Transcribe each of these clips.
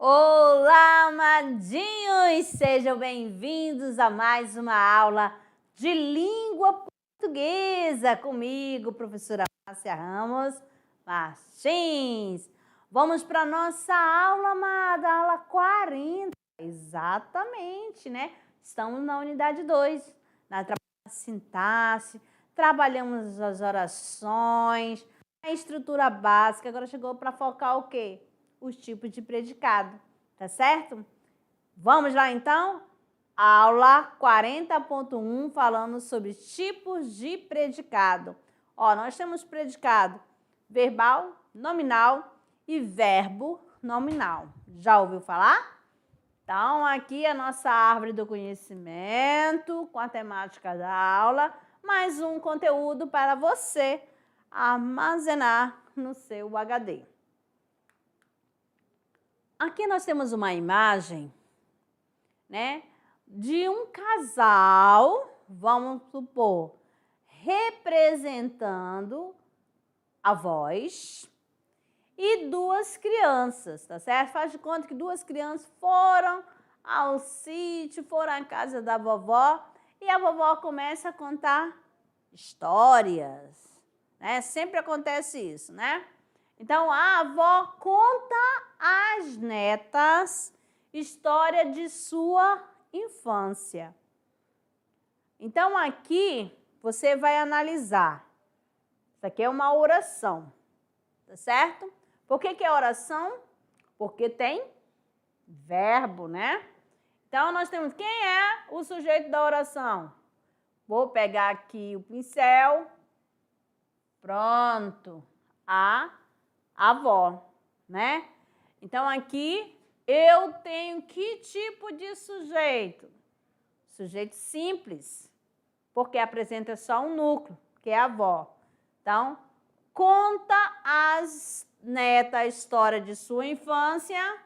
Olá, amadinhos! Sejam bem-vindos a mais uma aula de língua portuguesa comigo, professora Márcia Ramos Martins. Vamos para a nossa aula, amada, aula 40. Exatamente, né? Estamos na unidade 2, na sintaxe, trabalhamos as orações, a estrutura básica. Agora chegou para focar o quê? Os tipos de predicado, tá certo? Vamos lá então? Aula 40.1 falando sobre tipos de predicado. Ó, nós temos predicado verbal, nominal e verbo nominal. Já ouviu falar? Então, aqui a nossa árvore do conhecimento com a temática da aula, mais um conteúdo para você armazenar no seu HD. Aqui nós temos uma imagem, né, de um casal, vamos supor, representando avós e duas crianças, tá certo? Faz de conta que duas crianças foram ao sítio, foram à casa da vovó e a vovó começa a contar histórias, né? Sempre acontece isso, né? Então, a avó conta às netas história de sua infância. Então, aqui você vai analisar. Isso aqui é uma oração, tá certo? Por que é oração? Porque tem verbo, né? Então, nós temos quem é o sujeito da oração. Vou pegar aqui o pincel. Pronto. A avó, né? Então, aqui eu tenho que tipo de sujeito? Sujeito simples, porque apresenta só um núcleo, que é a avó. Então, conta às netas a história de sua infância.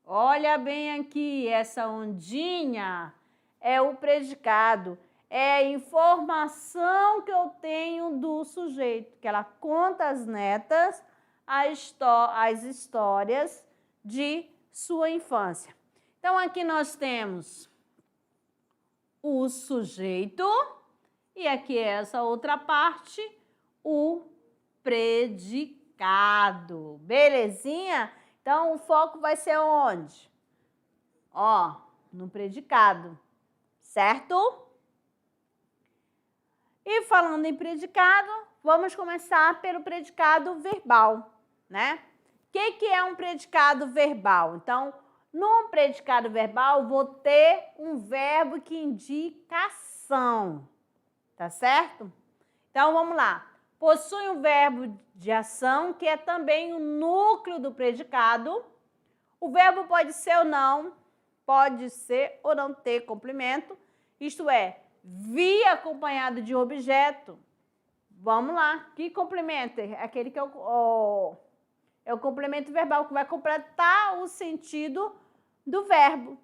Olha bem aqui, essa ondinha é o predicado. É a informação que eu tenho do sujeito, que ela conta às netas as histórias de sua infância. Então, aqui nós temos o sujeito e aqui essa outra parte, o predicado. Belezinha? Então, o foco vai ser onde? Ó, no predicado, certo? E falando em predicado, vamos começar pelo predicado verbal, né? O que é um predicado verbal? Então, num predicado verbal, vou ter um verbo que indica ação, tá certo? Então, vamos lá. Possui um verbo de ação, que é também o núcleo do predicado. O verbo pode ser ou não ter complemento, isto é, vir acompanhado de um objeto. Vamos lá, que complemento? É aquele que é o complemento verbal, que vai completar o sentido do verbo.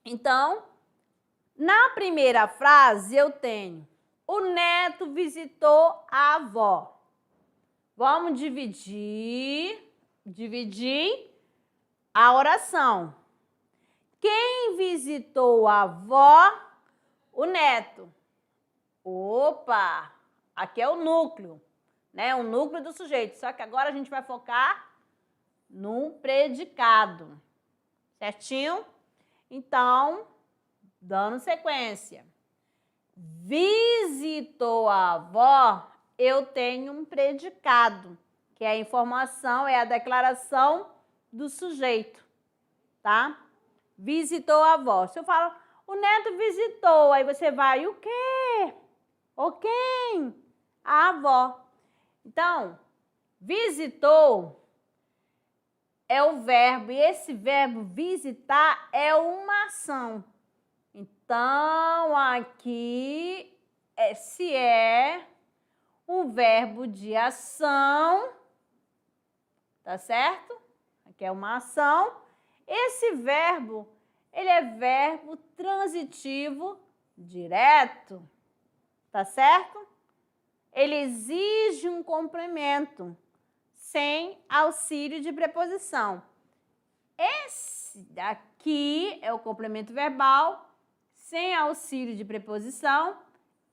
Então, na primeira frase eu tenho: o neto visitou a avó. Vamos dividir a oração. Quem visitou a avó? O neto. Opa! Aqui é o núcleo, né? O núcleo do sujeito. Só que agora a gente vai focar no predicado. Certinho? Então, dando sequência. Visitou a avó, eu tenho um predicado, que é a informação, é a declaração do sujeito, tá? Visitou a avó. Se eu falo, o neto visitou, aí você vai, o quê? O quem? A avó. Então, visitou é o verbo, e esse verbo visitar é uma ação. Então, aqui, se é um verbo de ação, tá certo? Aqui é uma ação. Esse verbo, ele é verbo transitivo direto, tá certo? Ele exige um complemento, sem auxílio de preposição. Esse daqui é o complemento verbal, sem auxílio de preposição,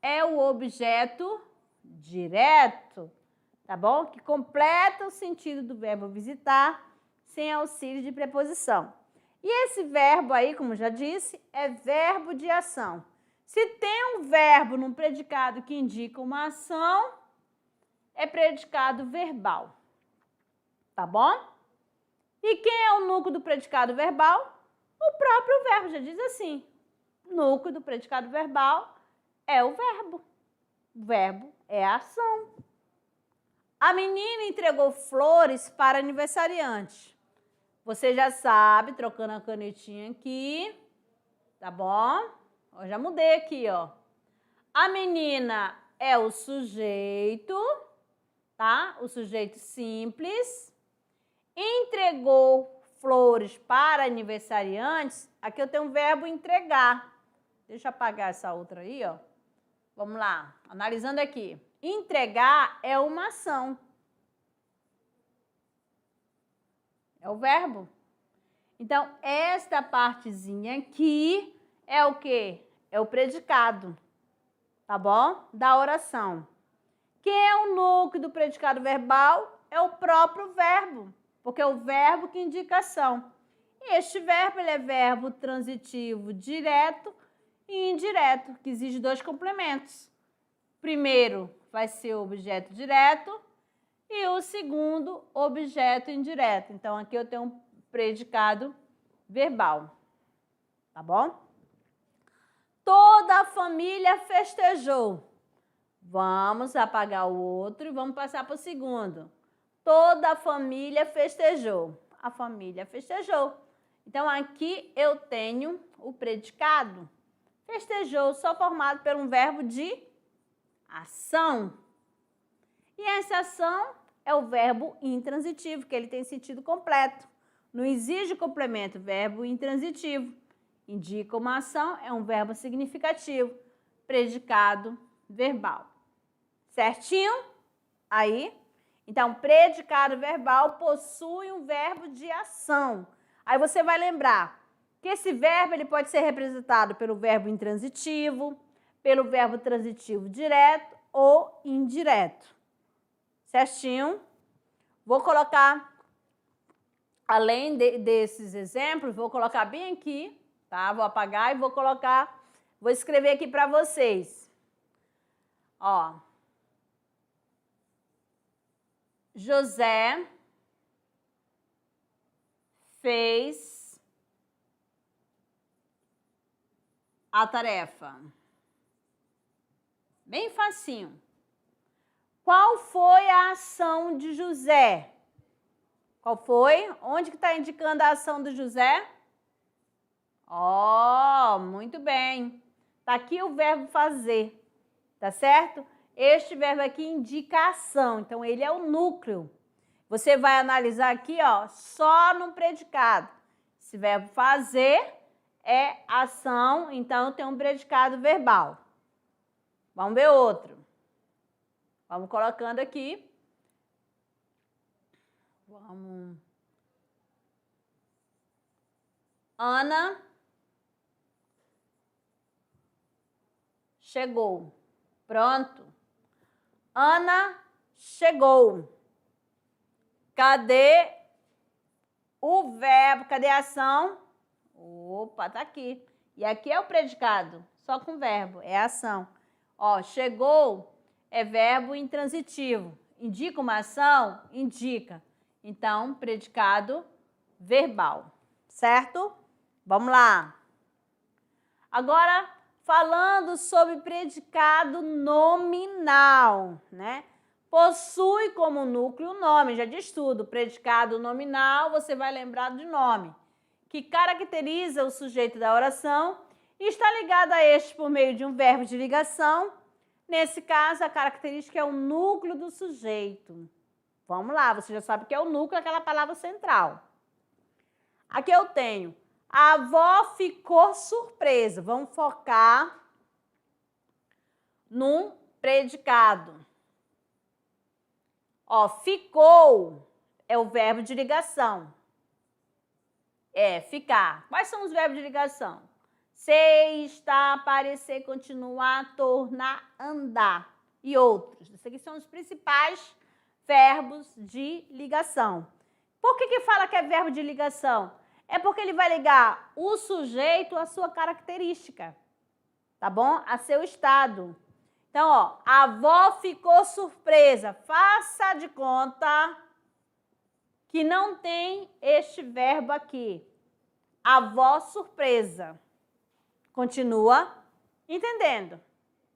é o objeto direto, tá bom? Que completa o sentido do verbo visitar, sem auxílio de preposição. E esse verbo aí, como já disse, é verbo de ação. Se tem um verbo num predicado que indica uma ação, é predicado verbal, tá bom? E quem é o núcleo do predicado verbal? O próprio verbo, já diz assim. Núcleo do predicado verbal é o verbo. O verbo é a ação. A menina entregou flores para aniversariante. Você já sabe, trocando a canetinha aqui, tá bom? Eu já mudei aqui, ó. A menina é o sujeito, tá? O sujeito simples. Entregou flores para aniversariantes. Aqui eu tenho o verbo entregar. Deixa eu apagar essa outra aí, ó. Vamos lá, analisando aqui. Entregar é uma ação. É o verbo. Então, esta partezinha aqui é o quê? É o predicado, tá bom? Da oração. Quem é o núcleo do predicado verbal? É o próprio verbo, porque é o verbo que indica ação. E este verbo, ele é verbo transitivo direto e indireto, que exige dois complementos. Primeiro vai ser o objeto direto e o segundo, objeto indireto. Então, aqui eu tenho um predicado verbal, tá bom? Toda a família festejou. Vamos apagar o outro e vamos passar para o segundo. Toda a família festejou. A família festejou. Então, aqui eu tenho o predicado. Festejou, só formado por um verbo de ação. E essa ação é o verbo intransitivo, que ele tem sentido completo. Não exige complemento, verbo intransitivo. Indica uma ação, é um verbo significativo. Predicado verbal. Certinho? Aí, então, predicado verbal possui um verbo de ação. Aí você vai lembrar que esse verbo ele pode ser representado pelo verbo intransitivo, pelo verbo transitivo direto ou indireto. Certinho? Vou colocar, além desses exemplos, vou colocar bem aqui, tá? Vou apagar e vou colocar, vou escrever aqui para vocês. Ó. José fez a tarefa. Bem facinho. Qual foi a ação de José? Qual foi? Onde que está indicando a ação do José? Ó, muito bem. Está aqui o verbo fazer, tá certo? Este verbo aqui indica ação, então ele é o núcleo. Você vai analisar aqui, ó, só no predicado. Esse verbo fazer é ação, então tem um predicado verbal. Vamos ver outro. Vamos colocando aqui. Vamos. Ana chegou. Pronto. Ana chegou. Cadê o verbo? Cadê a ação? Opa, tá aqui. E aqui é o predicado, só com verbo, é ação. Ó, chegou é verbo intransitivo. Indica uma ação? Indica. Então, predicado verbal, certo? Vamos lá. Agora, falando sobre predicado nominal, né? Possui como núcleo o nome, já diz tudo. Predicado nominal, você vai lembrar de nome, que caracteriza o sujeito da oração e está ligado a este por meio de um verbo de ligação. Nesse caso, a característica é o núcleo do sujeito. Vamos lá, você já sabe que é o núcleo, aquela palavra central. Aqui eu tenho, a avó ficou surpresa. Vamos focar num predicado. Ó, ficou é o verbo de ligação. Ficar. Quais são os verbos de ligação? Ser, estar, parecer, continuar, tornar, andar e outros. Esses aqui são os principais verbos de ligação. Por que fala que é verbo de ligação? É porque ele vai ligar o sujeito à sua característica, tá bom? A seu estado. Então, ó, a avó ficou surpresa. Faça de conta que não tem este verbo aqui. Avó surpresa. Continua entendendo,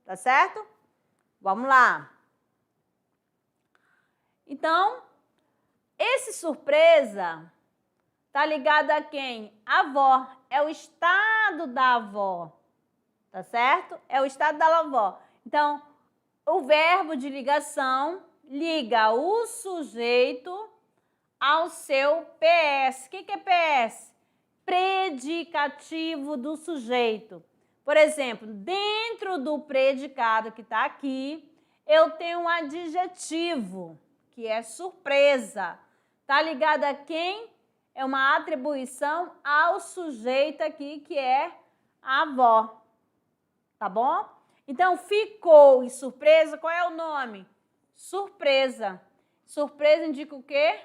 tá certo? Vamos lá. Então, esse surpresa tá ligado a quem? A avó. É o estado da avó, tá certo? É o estado da avó. Então, o verbo de ligação liga o sujeito ao seu PS. O que é PS? Predicativo do sujeito. Por exemplo, dentro do predicado que está aqui, eu tenho um adjetivo, que é surpresa. Está ligado a quem? É uma atribuição ao sujeito aqui, que é a avó. Tá bom? Então, ficou e surpresa, qual é o nome? Surpresa. Surpresa indica o quê?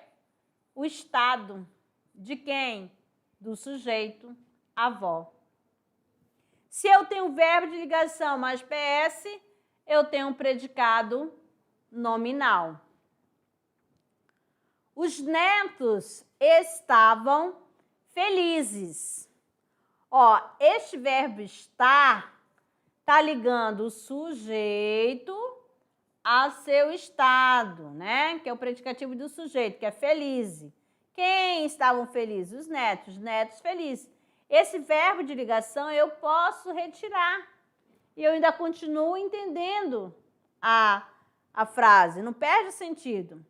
O estado. De quem? Do sujeito, avó. Se eu tenho verbo de ligação mais PS, eu tenho um predicado nominal. Os netos estavam felizes. Ó, este verbo estar está ligando o sujeito a seu estado, né? Que é o predicativo do sujeito, que é feliz. Quem estavam felizes? Os netos felizes. Esse verbo de ligação eu posso retirar. E eu ainda continuo entendendo a frase, não perde o sentido.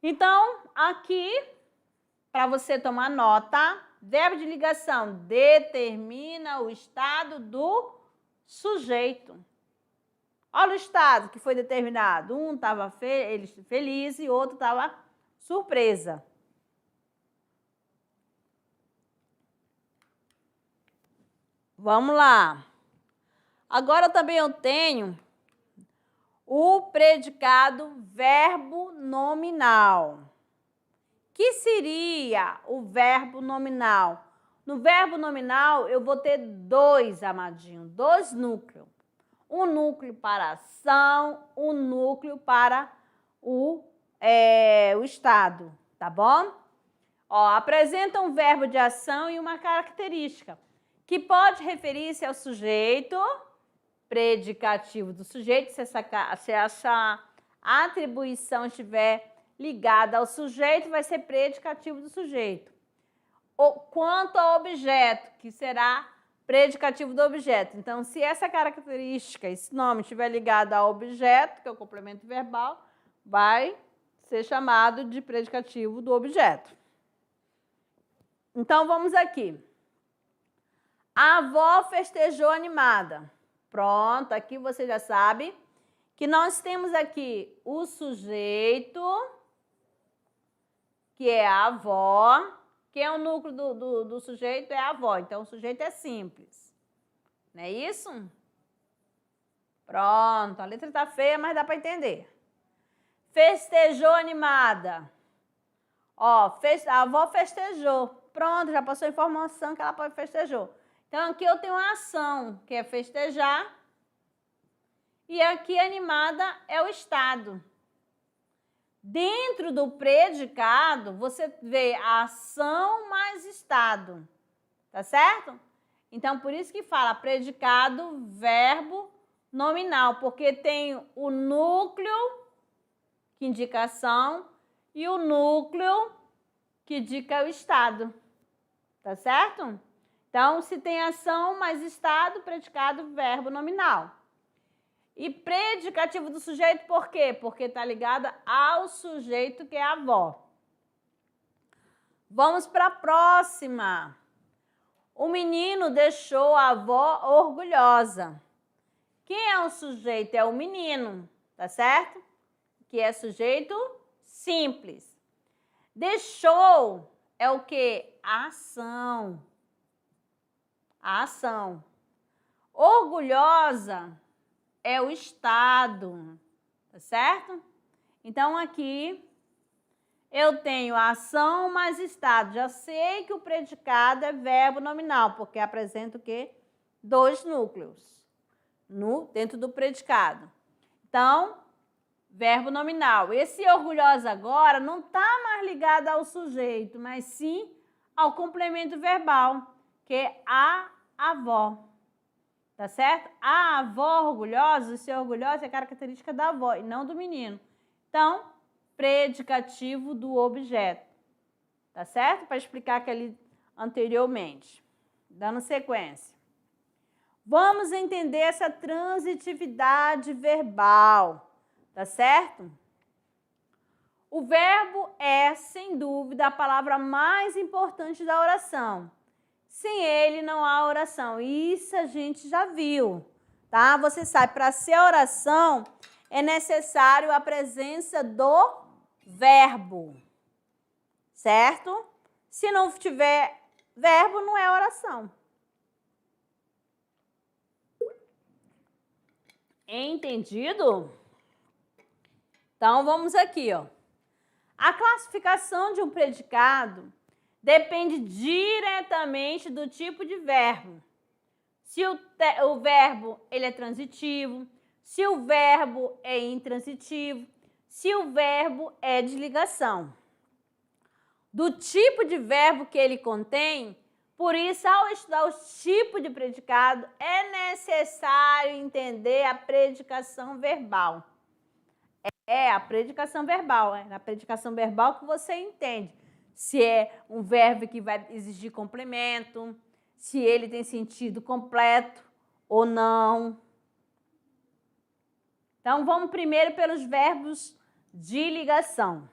Então, aqui, para você tomar nota, verbo de ligação determina o estado do sujeito. Olha o estado que foi determinado. Um estava feliz e outro estava surpresa. Vamos lá. Agora também eu tenho o predicado verbo nominal. Que seria o verbo nominal? No verbo nominal, eu vou ter dois, amadinho, dois núcleos. Um núcleo para ação, um núcleo para o estado, tá bom? Ó, apresenta um verbo de ação e uma característica, que pode referir-se ao sujeito, predicativo do sujeito, se essa atribuição estiver ligada ao sujeito, vai ser predicativo do sujeito. Quanto ao objeto, que será predicativo do objeto. Então, se essa característica, esse nome estiver ligado ao objeto, que é o complemento verbal, vai ser chamado de predicativo do objeto. Então, vamos aqui. A avó festejou animada. Pronto, aqui você já sabe que nós temos aqui o sujeito, que é a avó. Quem é o núcleo do sujeito é a avó. Então, o sujeito é simples. Não é isso? Pronto, a letra está feia, mas dá para entender. Festejou animada. Ó, a avó festejou. Pronto, já passou a informação que ela festejou. Então, aqui eu tenho uma ação, que é festejar. E aqui animada é o estado. Dentro do predicado, você vê a ação mais estado. Tá certo? Então, por isso que fala predicado, verbo nominal, porque tem o núcleo, que indica ação, e o núcleo, que indica o estado. Tá certo? Então, se tem ação mais estado, predicado, verbo nominal. E predicativo do sujeito, por quê? Porque está ligada ao sujeito, que é a avó. Vamos para a próxima. O menino deixou a avó orgulhosa. Quem é o sujeito? É o menino, tá certo? Que é sujeito simples. Deixou é o quê? A ação. A ação. Orgulhosa é o estado, tá certo? Então, aqui eu tenho a ação mais estado. Já sei que o predicado é verbo nominal, porque apresenta o quê? 2 núcleos dentro do predicado. Então, verbo nominal. Esse orgulhosa agora não está mais ligado ao sujeito, mas sim ao complemento verbal, que é a avó. Tá certo? A avó orgulhosa, ser orgulhosa é característica da avó e não do menino. Então, predicativo do objeto. Tá certo? Para explicar aquele anteriormente. Dando sequência. Vamos entender essa transitividade verbal. Tá certo? O verbo é, sem dúvida, a palavra mais importante da oração. Sem ele não há oração. Isso a gente já viu, tá? Você sabe, para ser oração é necessário a presença do verbo, certo? Se não tiver verbo, não é oração. Entendido? Então, vamos aqui, ó. A classificação de um predicado depende diretamente do tipo de verbo. Se o verbo ele é transitivo, se o verbo é intransitivo, se o verbo é de ligação. Do tipo de verbo que ele contém, por isso, ao estudar os tipos de predicado, é necessário entender a predicação verbal. É a predicação verbal, é na predicação verbal que você entende se é um verbo que vai exigir complemento, se ele tem sentido completo ou não. Então, vamos primeiro pelos verbos de ligação.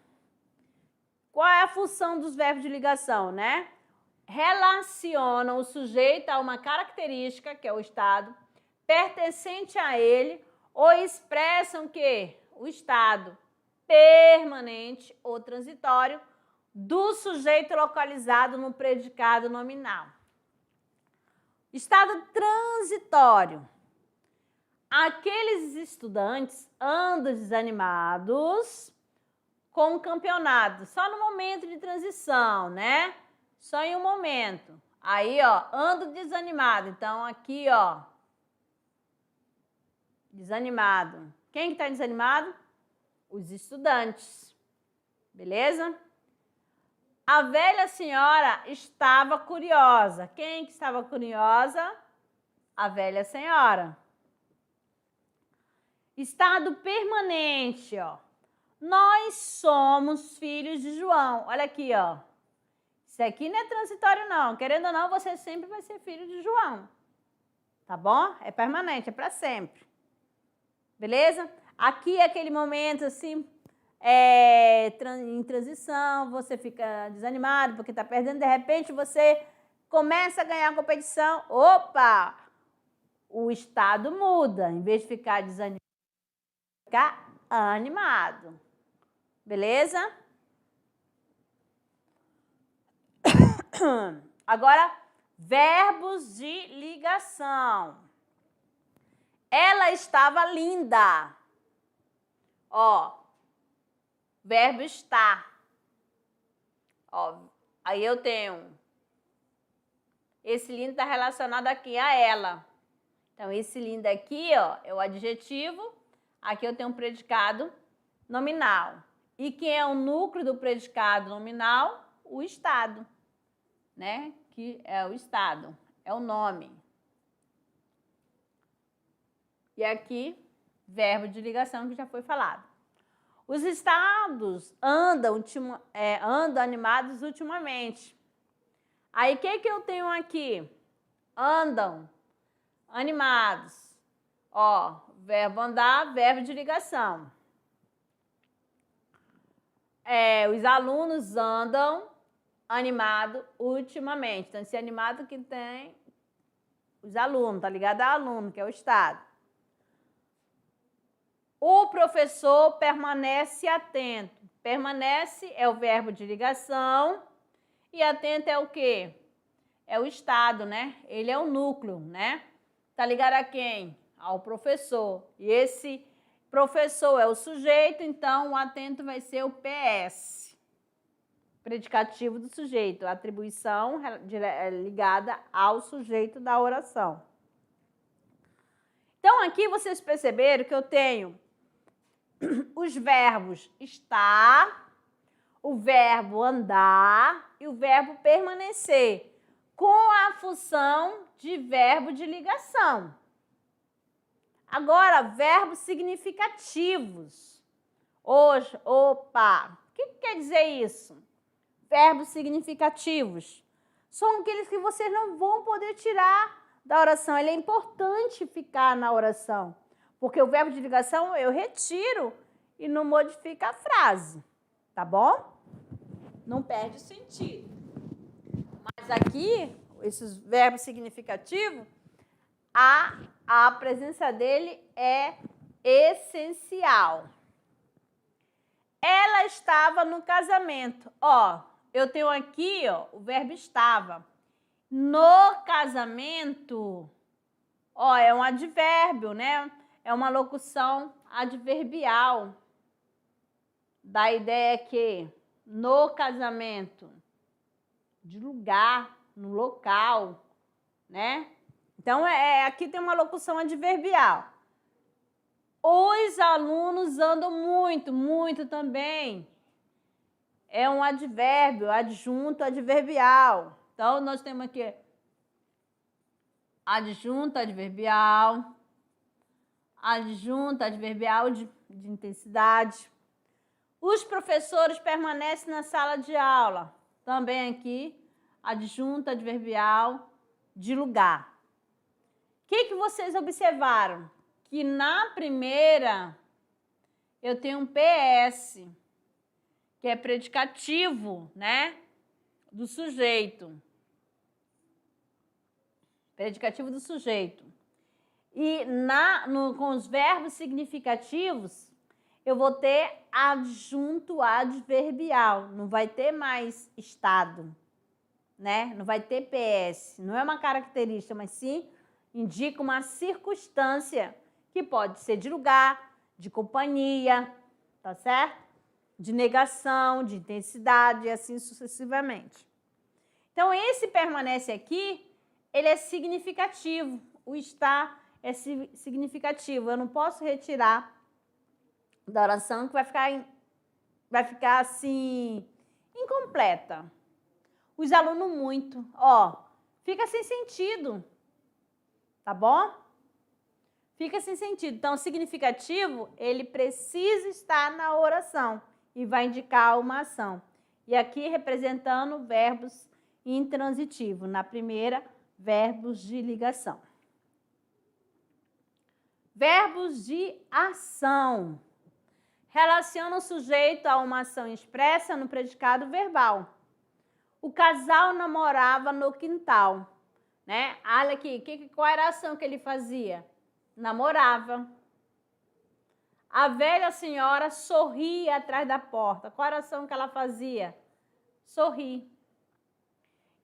Qual é a função dos verbos de ligação, né? Relacionam o sujeito a uma característica, que é o estado, pertencente a ele, ou expressam que o estado permanente ou transitório do sujeito localizado no predicado nominal. Estado transitório. Aqueles estudantes andam desanimados com o campeonato, só no momento de transição, né? Só em um momento. Aí, ó, ando desanimado. Então, aqui, ó, desanimado. Quem que tá desanimado? Os estudantes. Beleza? A velha senhora estava curiosa. Quem que estava curiosa? A velha senhora. Estado permanente, ó. Nós somos filhos de João. Olha aqui, ó. Isso aqui não é transitório, não. Querendo ou não, você sempre vai ser filho de João. Tá bom? É permanente, é para sempre. Beleza? Aqui é aquele momento, assim, em transição, você fica desanimado porque está perdendo, de repente você começa a ganhar a competição, opa! O estado muda, em vez de ficar desanimado, ficar animado. Beleza? Agora, verbos de ligação. Ela estava linda. Ó, verbo estar. Ó, aí eu tenho. Esse lindo está relacionado aqui a ela. Então, esse lindo aqui, ó, é o adjetivo. Aqui eu tenho um predicado nominal. E quem é o núcleo do predicado nominal? O estado, né? Que é o estado, é o nome. E aqui, verbo de ligação que já foi falado. Os estados andam animados ultimamente. Aí, o que eu tenho aqui? Andam animados. Ó, verbo andar, verbo de ligação. Os alunos andam animado ultimamente. Então, esse animado que tem os alunos, tá ligado ao aluno, que é o estado. O professor permanece atento. Permanece é o verbo de ligação E atento é o quê? É o estado, né? Ele é o núcleo, né? Tá ligado a quem? Ao professor. E esse professor é o sujeito, então o atento vai ser o PS. Predicativo do sujeito, atribuição ligada ao sujeito da oração. Então, aqui vocês perceberam que eu tenho os verbos estar, o verbo andar e o verbo permanecer, com a função de verbo de ligação. Agora, verbos significativos. Hoje, opa, o que quer dizer isso? Verbos significativos são aqueles que vocês não vão poder tirar da oração. Ele é importante ficar na oração, porque o verbo de ligação eu retiro e não modifica a frase, tá bom? Não perde o sentido. Mas aqui, esses verbos significativos, a presença dele é essencial. Ela estava no casamento. Ó, eu tenho aqui, ó, o verbo estava. No casamento, ó, é um advérbio, né? É uma locução adverbial. Da ideia que no casamento, de lugar, no local, né? Então, aqui tem uma locução adverbial. Os alunos andam muito, muito também. É um advérbio, adjunto adverbial. Então, nós temos aqui adjunto adverbial de intensidade. Os professores permanecem na sala de aula. Também aqui, adjunto adverbial de lugar. O que vocês observaram? Que na primeira eu tenho um PS, que é predicativo, né? Do sujeito. Predicativo do sujeito. E com os verbos significativos, eu vou ter adjunto adverbial. Não vai ter mais estado, né? Não vai ter PS. Não é uma característica, mas sim indica uma circunstância que pode ser de lugar, de companhia, tá certo? De negação, de intensidade e assim sucessivamente. Então, esse permanece aqui, ele é significativo. O estar é significativo. Eu não posso retirar da oração que vai ficar assim, incompleta. Os alunos muito, ó, fica sem sentido, tá bom? Fica sem sentido. Então, significativo, ele precisa estar na oração e vai indicar uma ação. E aqui representando verbos intransitivos. Na primeira, verbos de ligação. Verbos de ação. Relaciona o sujeito a uma ação expressa no predicado verbal. O casal namorava no quintal, né? Olha aqui, qual era a ação que ele fazia? Namorava. A velha senhora sorria atrás da porta. Qual era a ação que ela fazia? Sorrir.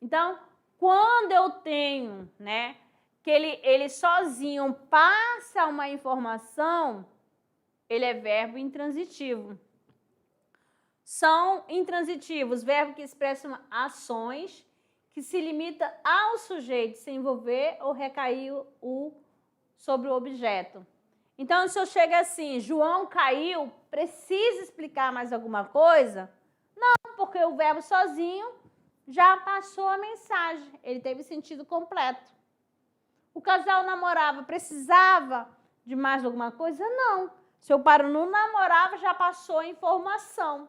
Então, quando eu tenho, né, que ele sozinho passa uma informação, ele é verbo intransitivo. São intransitivos, verbos que expressam ações que se limita ao sujeito se envolver ou recair sobre o objeto. Então, se eu chego assim, João caiu, precisa explicar mais alguma coisa? Não, porque o verbo sozinho já passou a mensagem, ele teve sentido completo. O casal namorava, precisava de mais alguma coisa? Não. Se eu paro no namorava, já passou a informação.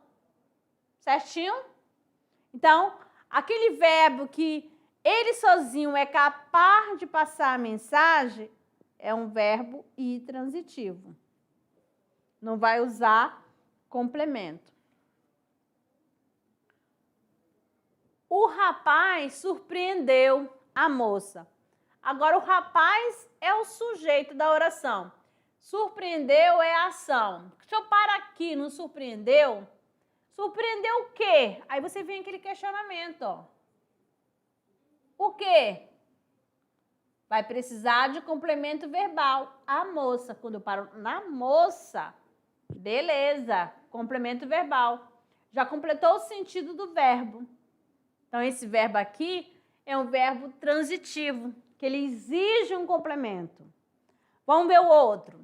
Certinho? Então, aquele verbo que ele sozinho é capaz de passar a mensagem é um verbo intransitivo. Não vai usar complemento. O rapaz surpreendeu a moça. Agora, o rapaz é o sujeito da oração. Surpreendeu é a ação. Se eu parar aqui no surpreendeu, Surpreendeu o quê? Aí você vem aquele questionamento, ó. O quê? Vai precisar de complemento verbal. A moça, quando eu paro na moça, beleza, complemento verbal. Já completou o sentido do verbo. Então, esse verbo aqui é um verbo transitivo, que ele exige um complemento. Vamos ver o outro.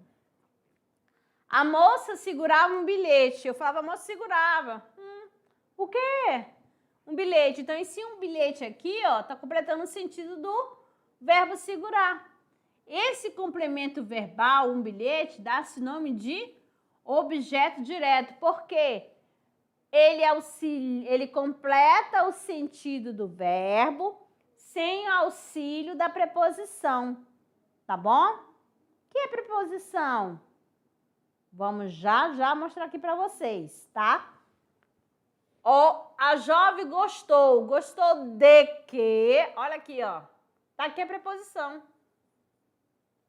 A moça segurava um bilhete. Eu falava, a moça segurava. O quê? Um bilhete. Então, esse um bilhete aqui, ó, tá completando o sentido do verbo segurar. Esse complemento verbal, um bilhete, dá-se nome de objeto direto. Por quê? Ele completa o sentido do verbo sem auxílio da preposição. Tá bom? O que é preposição? Vamos já mostrar aqui para vocês, tá? Ó, a jovem gostou. Gostou de quê? Olha aqui, ó. Tá aqui a preposição.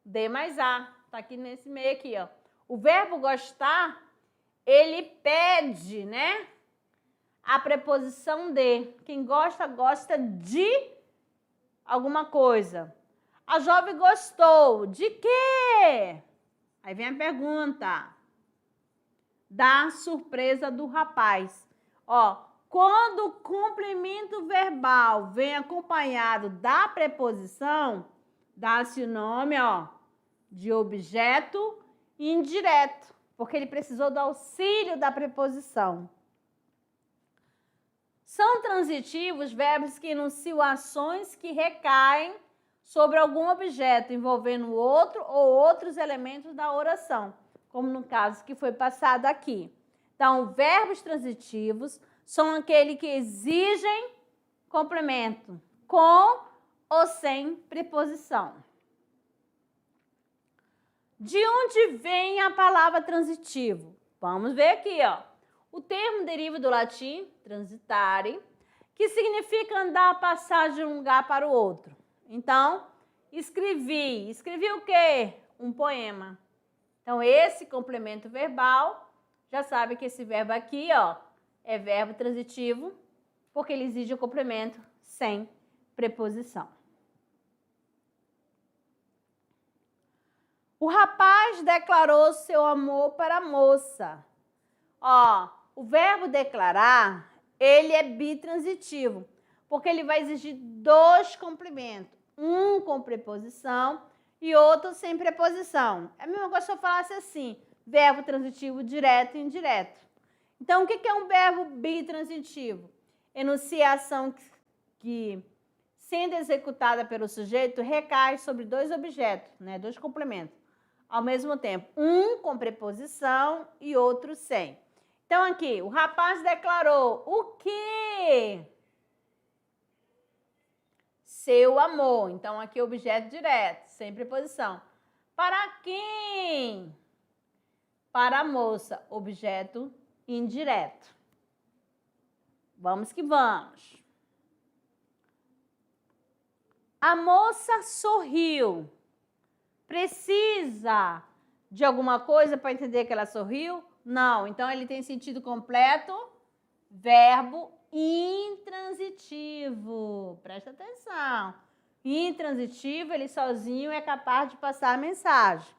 De mais A. Tá aqui nesse meio aqui, ó. O verbo gostar, ele pede, né? A preposição de. Quem gosta, gosta de alguma coisa. A jovem gostou. De quê? Aí vem a pergunta. Da surpresa do rapaz. Ó, quando o complemento verbal vem acompanhado da preposição, dá-se o nome, ó, de objeto indireto, porque ele precisou do auxílio da preposição. São transitivos verbos que enunciam ações que recaem sobre algum objeto, envolvendo outro ou outros elementos da oração, como no caso que foi passado aqui. Então, verbos transitivos são aqueles que exigem complemento, com ou sem preposição. De onde vem a palavra transitivo? Vamos ver aqui, ó. O termo deriva do latim transitare, que significa andar, passar de um lugar para o outro. Então, escrevi. Escrevi o quê? Um poema. Então, esse complemento verbal, já sabe que esse verbo aqui, ó, é verbo transitivo, porque ele exige o complemento sem preposição. O rapaz declarou seu amor para a moça. Ó, o verbo declarar, ele é bitransitivo, porque ele vai exigir dois complementos, um com preposição e outro sem preposição. É a mesma coisa se eu falasse assim, verbo transitivo direto e indireto. Então, o que é um verbo bitransitivo? Enunciação que, sendo executada pelo sujeito, recai sobre dois objetos, né, dois complementos, ao mesmo tempo, um com preposição e outro sem. Então, aqui, o rapaz declarou o quê? Seu amor. Então, aqui, objeto direto, sem preposição. Para quem? Para a moça, objeto indireto. Vamos que vamos. A moça sorriu. Precisa de alguma coisa para entender que ela sorriu? Não. Então, ele tem sentido completo, verbo intransitivo. Presta atenção. Intransitivo, ele sozinho é capaz de passar a mensagem.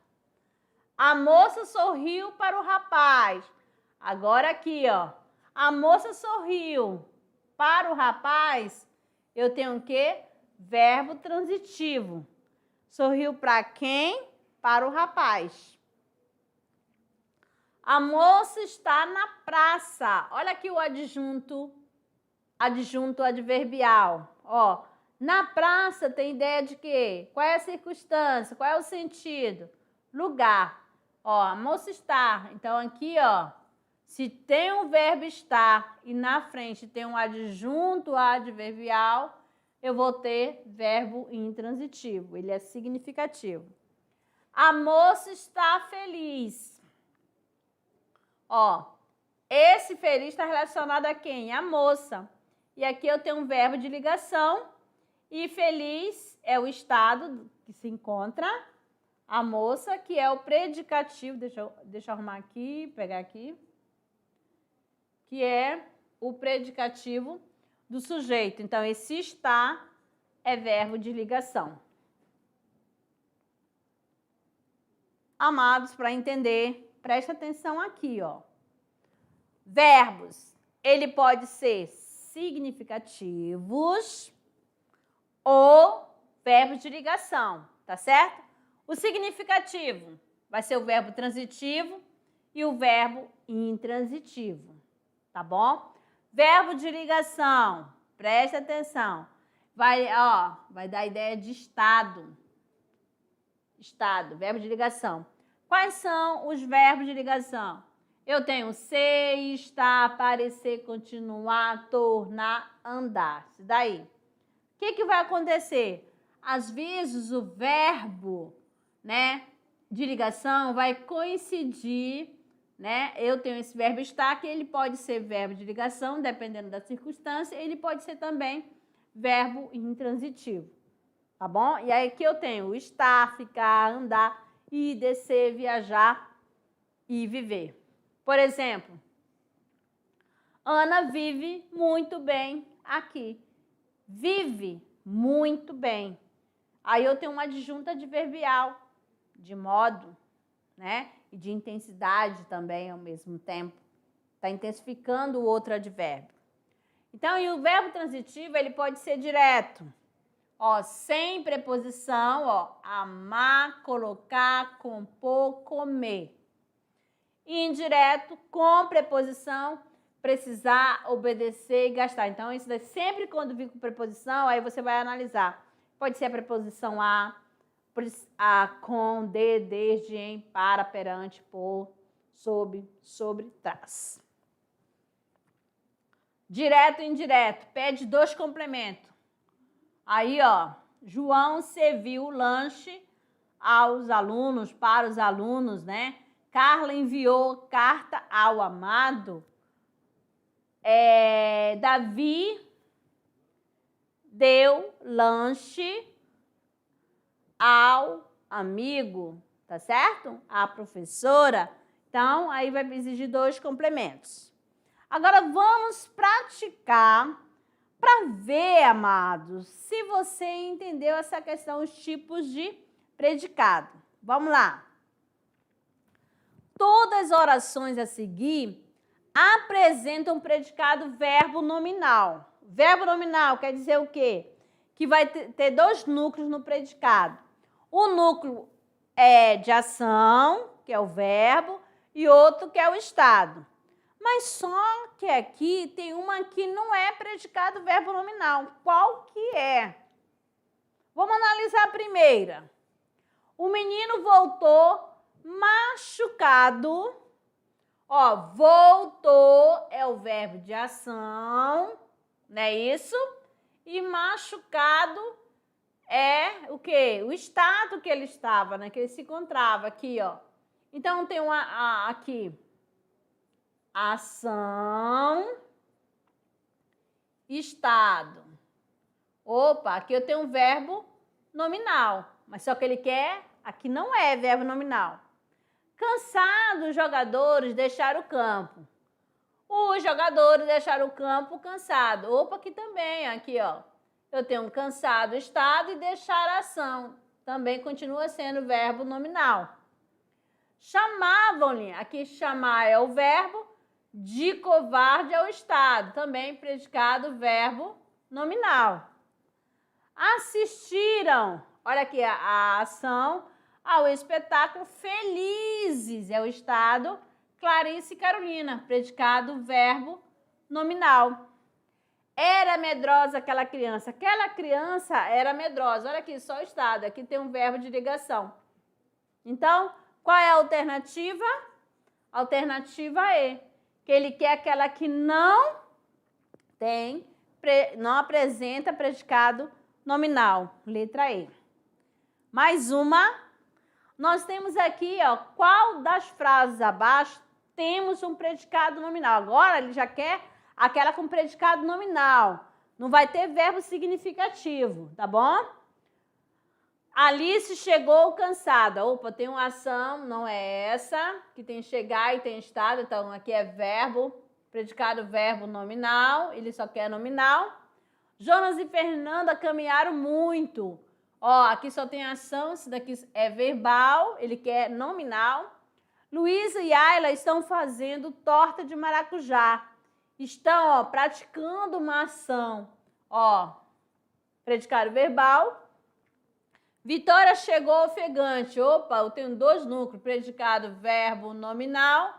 A moça sorriu para o rapaz. Agora aqui, ó. A moça sorriu para o rapaz. Eu tenho o quê? Verbo transitivo. Sorriu para quem? Para o rapaz. A moça está na praça. Olha aqui o adjunto adverbial. Ó, na praça tem ideia de quê? Qual é a circunstância? Qual é o sentido? Lugar. Ó, a moça está. Então, aqui, ó, se tem um verbo estar e na frente tem um adjunto adverbial, eu vou ter verbo intransitivo. Ele é significativo. A moça está feliz. Ó, esse feliz está relacionado a quem? A moça. E aqui eu tenho um verbo de ligação e feliz é o estado que se encontra a moça, que é o predicativo. Deixa eu arrumar aqui, pegar aqui. que é o predicativo do sujeito. Então, esse está é verbo de ligação. Amados, para entender, preste atenção aqui, ó. Verbos, ele pode ser significativos ou verbos de ligação, tá certo? O significativo vai ser o verbo transitivo e o verbo intransitivo, tá bom? Verbo de ligação, preste atenção, vai dar a ideia de estado. Estado, verbo de ligação. Quais são os verbos de ligação? Eu tenho ser, estar, parecer, continuar, tornar, andar. Isso daí. O que vai acontecer? Às vezes o verbo, né, de ligação vai coincidir, né? Eu tenho esse verbo estar, que ele pode ser verbo de ligação, dependendo da circunstância, ele pode ser também verbo intransitivo. Tá bom? E aí aqui eu tenho estar, ficar, andar, ir, descer, viajar e viver. Por exemplo, Ana vive muito bem aqui. Vive muito bem. Aí eu tenho uma adjunta adverbial, de modo, né? E de intensidade também ao mesmo tempo. Está intensificando o outro advérbio. Então, e o verbo transitivo, ele pode ser direto. Ó, sem preposição, ó, amar, colocar, compor, comer. Indireto, com preposição, precisar, obedecer e gastar. Então, isso daí, sempre quando vir com preposição, aí você vai analisar. Pode ser a preposição a, com, de, desde, em, para, perante, por, sob, sobre, traz. Direto e indireto, pede 2 complementos. Aí, ó, João serviu o lanche aos alunos, para os alunos, né? Carla enviou carta ao amado. Davi deu lanche ao amigo, tá certo? A professora. Então, aí vai exigir 2 complementos. Agora, vamos praticar para ver, amados, se você entendeu essa questão, os tipos de predicado. Vamos lá. Todas as orações a seguir apresentam predicado verbo nominal. Verbo nominal quer dizer o quê? Que vai ter 2 núcleos no predicado. O núcleo de ação, que é o verbo, e outro que é o estado. Mas só que aqui tem uma que não é predicado verbo nominal. Qual que é? Vamos analisar a primeira. O menino voltou machucado. Ó, voltou é o verbo de ação, não é isso? E machucado é o quê? O estado que ele estava, né? Que ele se encontrava aqui, ó. Então, tem aqui ação, estado. Opa, aqui eu tenho um verbo nominal, mas só que ele quer, aqui não é verbo nominal. Cansados, os jogadores deixaram o campo. Os jogadores deixaram o campo cansado. Opa, aqui também, aqui, ó. Eu tenho um cansado, estado, e deixar a ação. Também continua sendo verbo nominal. Chamavam-lhe, aqui chamar é o verbo, de covarde é o estado. Também predicado verbo nominal. Assistiram, olha aqui a ação, ao espetáculo felizes é o estado. Clarice e Carolina, predicado verbo nominal. Era medrosa aquela criança. Aquela criança era medrosa. Olha aqui, só o estado. Aqui tem um verbo de ligação. Então, qual é a alternativa? Alternativa E. Que ele quer aquela que não apresenta predicado nominal. Letra E. Mais uma. Nós temos aqui, ó, qual das frases abaixo temos um predicado nominal. Agora ele já quer aquela com predicado nominal. Não vai ter verbo significativo, tá bom? Alice chegou cansada. Opa, tem uma ação, não é essa, que tem chegar e tem estado. Então, aqui é verbo predicado verbo nominal, ele só quer nominal. Jonas e Fernanda caminharam muito. Ó, aqui só tem ação, esse daqui é verbal, ele quer nominal. Luísa e Ayla estão fazendo torta de maracujá. Estão, ó, praticando uma ação. Ó, predicado verbal. Vitória chegou ofegante. Opa, eu tenho 2 núcleos. Predicado verbo nominal.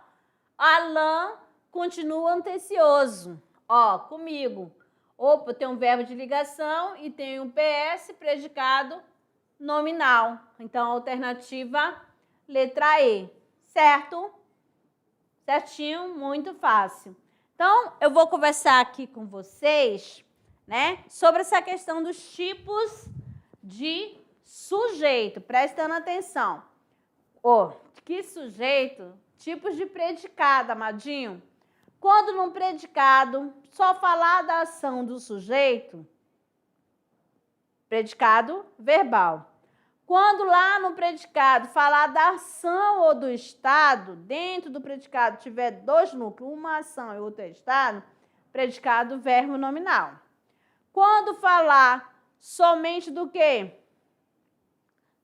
Alain continua antecioso. Ó, comigo. Opa, tem um verbo de ligação e tem um PS, predicado nominal. Então, alternativa letra E. Certo? Certinho? Muito fácil. Então, eu vou conversar aqui com vocês, né, sobre essa questão dos tipos de sujeito. Prestando atenção. Ó, que sujeito? Tipos de predicado, amadinho. Quando num predicado só falar da ação do sujeito, predicado verbal. Quando lá no predicado falar da ação ou do estado, dentro do predicado tiver 2 núcleos, uma ação e outro estado, predicado verbo nominal. Quando falar somente do quê?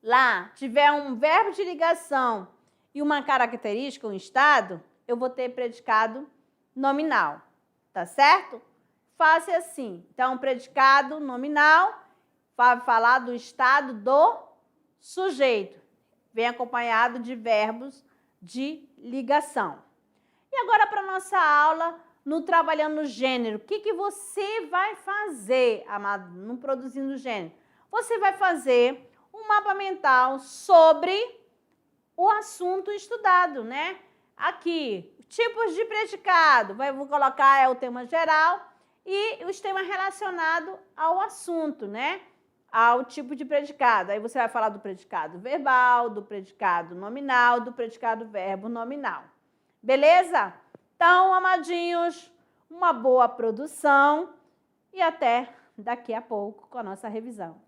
Lá tiver um verbo de ligação e uma característica, um estado, eu vou ter predicado nominal, tá certo? Faça assim. Então, predicado nominal vai falar do estado do sujeito. Vem acompanhado de verbos de ligação. E agora, para nossa aula, no Trabalhando Gênero, o que você vai fazer, amado, no Produzindo Gênero? Você vai fazer um mapa mental sobre o assunto estudado, né? Aqui, tipos de predicado, vou colocar o tema geral e os temas relacionados ao assunto, né? Ao tipo de predicado. Aí você vai falar do predicado verbal, do predicado nominal, do predicado verbo nominal. Beleza? Então, amadinhos, uma boa produção e até daqui a pouco com a nossa revisão.